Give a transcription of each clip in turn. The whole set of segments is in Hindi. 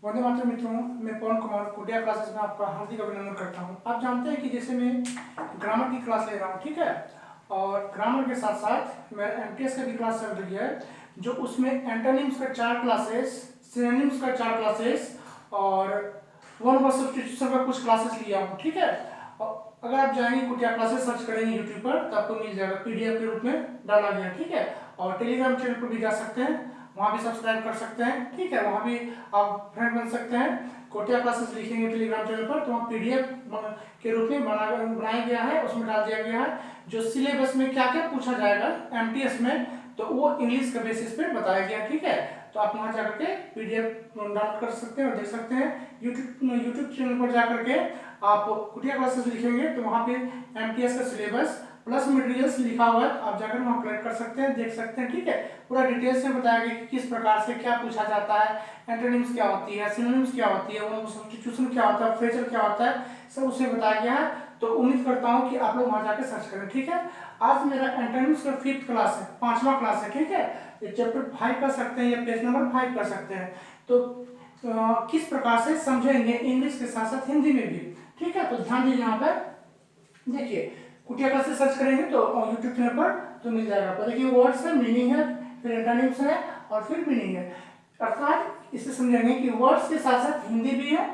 वंदे मातरम मित्रों, मैं पवन कुमार कुटिया क्लासेस में आपका हार्दिक अभिनंदन करता हूं। आप जानते हैं कि जैसे मैं ग्रामर की क्लास ले रहा हूं, ठीक है, और ग्रामर के साथ साथ मेरा एमटीएस का भी क्लास चल रही है, जो उसमें एंटोनिम्स का 4 क्लासेस, सिनोनिम्स का 4 क्लासेस और वन वर्ड सब्स्टिट्यूशन का कुछ क्लासेस लिया हूँ, ठीक है। और अगर आप जाएंगे कुटिया क्लासेस सर्च करेंगे यूट्यूब पर तो आपको मिल जाएगा, पीडीएफ के रूप में डाला गया, ठीक है। और टेलीग्राम चैनल पर भी जा सकते हैं, वहाँ भी सब्सक्राइब कर सकते हैं, ठीक है। वहाँ भी आप फ्रेंड बन सकते हैं। कोटिया क्लासेस लिखेंगे टेलीग्राम चैनल पर तो वहाँ पीडीएफ के रूप में बनाया गया है, उसमें डाल दिया गया है जो सिलेबस में क्या क्या पूछा जाएगा एमटीएस में, तो वो इंग्लिश के बेसिस पे बताया गया, ठीक है। तो आप वहाँ जाकर के पीडीएफ डाउनलोड कर सकते हैं और देख सकते हैं। यूट्यूब चैनल पर जाकर के आप कुटिया क्लासेस लिखेंगे तो वहाँ पे एमटीएस का सिलेबस प्लस मटेरियल्स लिखा हुआ है, आप जाकर वहाँ कलेक्ट कर सकते हैं, देख सकते हैं, ठीक है। पूरा डिटेल्स में बताया गया कि किस प्रकार से क्या पूछा जाता है, एंटोनिम्स क्या होती है, सिनोनिम्स क्या होती है, वो सब्स्टिट्यूशन क्या होता है, फ्रेजल क्या होता है, सब उसमें बताया गया है। तो उम्मीद करता हूँ कि आप लोग वहाँ जाकर सर्च करें, ठीक है। आज मेरा एंटोनिम्स का 5th क्लास है, 5वां क्लास है, ठीक है। ये चैप्टर 5 कर सकते हैं या पेज नंबर 5 कर सकते हैं। तो किस प्रकार से समझेंगे इंग्लिश के साथ साथ हिंदी में भी, ठीक है। तो ध्यान दीजिए, यहाँ पर देखिए कुटिया क्लासेस सर्च करेंगे तो यूट्यूब चैनल पर तो मिल जाएगा आपको। देखिए वर्ड्स है, मीनिंग है, फिर एंटोनिम्स है और फिर मीनिंग है। अर्थात इसे समझेंगे कि वर्ड्स के साथ साथ हिंदी भी है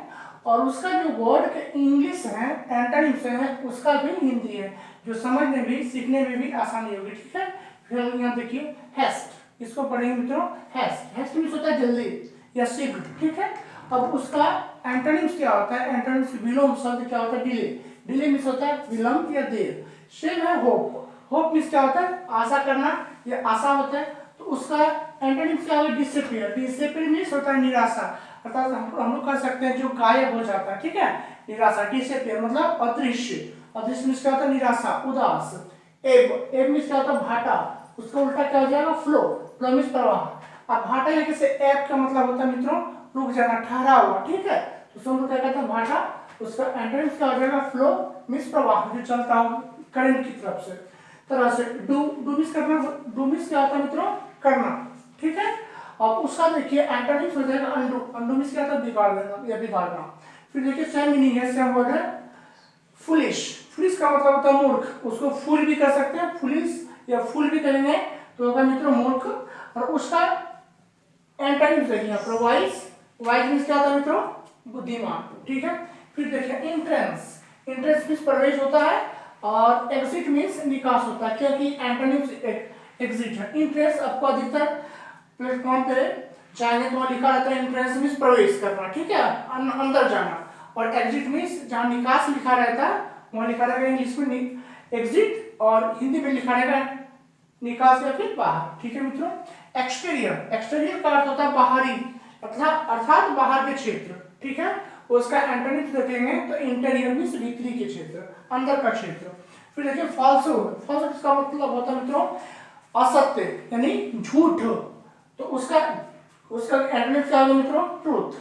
और उसका जो वर्ड के इंग्लिश है, एंटोनिम्स है, उसका भी हिंदी है, जो समझने भी सीखने में भी आसानी होगी, ठीक है। फिर यहाँ देखिए हेस्ट, इसको पढ़ेंगे मित्रों। हेस्ट, हेस्ट मीन्स होता है जल्दी या शीघ्र, ठीक है। अब उसका एंटोनिम्स क्या होता है, एंटोनिम्स विलोम शब्द क्या होता है, डिले। डिले मीन्स होता है विलंब या देर। सेम है होप, होप मीन्स क्या होता है आशा करना या आशा होता है। तो उसका एंटोनिम्स क्या होगा, डिसअपीयर। डिसअपीयर मीन्स होता है निराशा, अर्थात हम लोग कह सकते हैं जो गायब हो जाता है, ठीक है, निराशा। डिसअपीयर मतलब अदृश्य, अदृश्य मीन्स क्या होता है निराशा, उदास। एब, एब मीन्स क्या होता है भाटा, उसका उल्टा क्या हो जाएगा फ्लो, फ्लो मीन्स प्रवाह। अब भाटा यहाँ से एब का मतलब होता है मित्रों रुक जाना, ठहरा हुआ, ठीक है। तो सब लोग क्या कहते हैं भाटा, उसका एंटोनिम्स क्या हो जाएगा फ्लो मीन्स प्रवाह, जो चलता हो करंट की तरफ से तरह से। डू, डू मीन्स करना, डू मीन्स क्या होता है मित्रों करना, ठीक है। और उसका देखिए एंटोनिम्स हो जाएगा अंडू, अंडू मीन्स क्या होता है बिगाड़ देना या बिगाड़ना। फिर देखिए सेम मीनिंग है, सेम वर्ड है फुलिश। फुलिश का मतलब होता है मूर्ख, उसको फूल भी कर सकते हैं, फुलिश या फूल भी करेंगे तो होगा मित्रों मूर्ख। और उसका एंटोनिम्स देखिए यहाँ पर वाइज, वाइज मीन्स क्या होता है मित्रों बुद्धिमान, ठीक है। फिर देखिए इंट्रेंस, इंट्रेंस मीन्स प्रवेश होता है और एग्जिट मीन्स निकास होता है, क्योंकि एंटोनिम्स एग्जिट है। इंट्रेंस आपको अधिकतर प्लेटफॉर्म पे जाएंगे तो वहाँ लिखा रहता है इंट्रेंस मीन्स प्रवेश करना, ठीक है, अंदर जाना। और एग्जिट मीन्स जहाँ निकास लिखा रहता है वहाँ लिखा रहेगा इंग्लिश में एग्जिट और हिंदी में लिखा रहेगा निकास या फिर बाहर, ठीक है मित्रों। एक्सटीरियर, एक्सटीरियर का अर्थ होता है बाहरी, अर्थात बाहर के क्षेत्र, ठीक है। उसका एंटोनिम्स देखेंगे तो इंटीरियर मींस भीतरी के क्षेत्र, अंदर का क्षेत्र। फिर देखिए फॉल्सहुड, फॉल्सहुड का मतलब होता है मित्रों असत्य यानी झूठ। तो उसका एंटोनिम्स क्या होगा मित्रों ट्रूथ,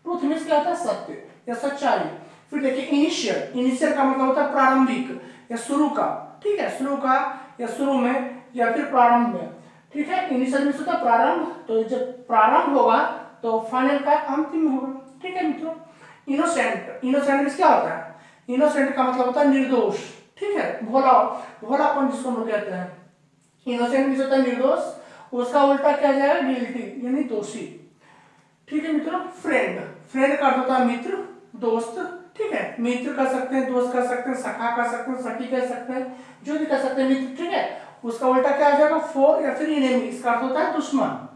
ट्रूथ मींस क्या होता है सत्य या सच्चाई। फिर देखिए इनिशियल, इनिशियल का मतलब होता है प्रारंभिक या शुरू का, ठीक है, शुरू का या शुरू में या फिर प्रारंभ में, ठीक है। इनिशियल मींस होता है प्रारंभ, तो जब प्रारंभ होगा तो फाइनल का अंतिम होगा, ठीक है मित्रों। इनोसेंट, इनोसेंट मींस क्या होता है, इनोसेंट का मतलब होता है निर्दोष, ठीक है, भोला, भोलापन जिसको हम लोग कहते हैं। इनोसेंट मींस होता है निर्दोष, उसका उल्टा क्या जाएगा गिल्टी यानी दोषी, ठीक है मित्रों। फ्रेंड, फ्रेंड का अर्थ होता है मित्र, दोस्त, ठीक है। मित्र कर सकते हैं, दोस्त कर सकते हैं, सखा कर सकते हैं, सखी कर सकते हैं, जो भी कर सकते हैं मित्र, ठीक है। उसका उल्टा क्या आ जाएगा फो या फिर इनेमी, इसका अर्थ होता है दुश्मन,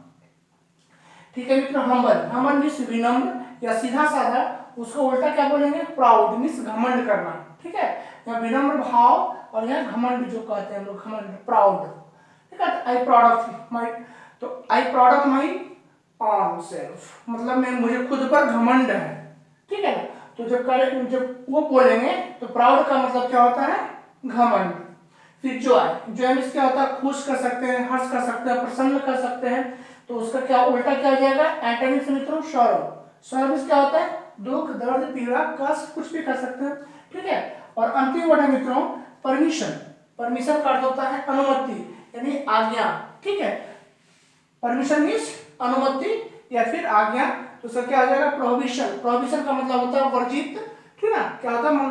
ठीक है मित्रों। हम्बल, हम्बल मीन्स विनम्र या सीधा साधा, उसको उल्टा क्या बोलेंगे प्राउड मीन्स घमंड करना, ठीक है। यहाँ विनम्र भाव और यहाँ घमंड जो कहते हैं लोग घमंड, प्राउड, ठीक है। आई प्राउड ऑफ माई, तो I proud of my on self मतलब मैं मुझे खुद पर घमंड है, ठीक है। तो जब वो बोलेंगे तो प्राउड का मतलब क्या होता है घमंड। फिर जॉय, जॉय मीन्स क्या होता है खुश कर सकते हैं, हर्ष कर सकते हैं, प्रसन्न कर सकते हैं। तो उसका क्या उल्टा क्या हो जाएगा एंटोनिम्स मित्रों सौरव, सौरव मीन्स क्या होता है दुख, दर्द, पीड़ा, कष्ट, कुछ भी कर सकते हैं, ठीक है। और अंतिम वर्ड है मित्रों परमिशन, परमिशन का अर्थ होता है अनुमति यानी आज्ञा, ठीक है। परमिशन मीन्स अनुमति या फिर आज्ञा, तो सर क्या आ जाएगा प्रोहिबिशन। प्रोहिबिशन का मतलब होता है वर्जित, ठीक है, क्या होता है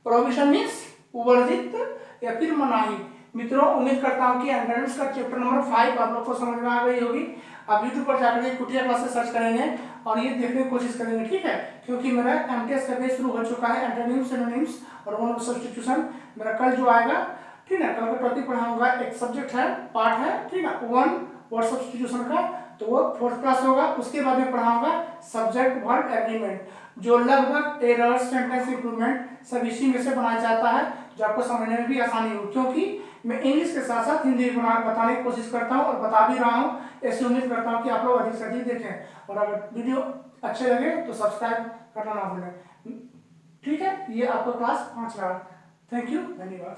प्रोहिबिशन मीन्स वर्जित या फिर मनाही। मित्रों उम्मीद करता हूँ कि एंट्रेंस का चैप्टर नंबर 5 आप लोग को समझ में आ गई होगी। आप यूट्यूब पर जाकर के कुटिया क्लासेस सर्च करेंगे और ये देखने की कोशिश करेंगे, ठीक है, क्योंकि मेरा एमटीएस का बेस शुरू हो चुका है, एंटोनिम्स सिनोनिम्स और वन ऑफ सब्स्टिट्यूशन। मेरा कल जो आएगा, ठीक है, कल का टॉपिक पढ़ाऊंगा, एक सब्जेक्ट है, पार्ट है, ठीक है, वन वर्ड सब्स्टिट्यूशन का, तो वो 4th क्लास होगा। उसके बाद में पढ़ाऊंगा सब्जेक्ट वर्ब एग्रीमेंट, जो लगभग एरर सेंटेंस इंप्रूवमेंट सब इसी में से बनाया जाता है, जो आपको समझने में भी आसानी हो, क्योंकि मैं इंग्लिश के साथ साथ हिंदी बताने की कोशिश करता हूँ और बता भी रहा हूँ। ऐसे उम्मीद करता हूँ कि आप लोग अधिक से अधिक देखें, और अगर वीडियो अच्छे लगे तो सब्सक्राइब करना ना भूलें, ठीक है। ये आपका क्लास 5 रहा। थैंक यू, धन्यवाद।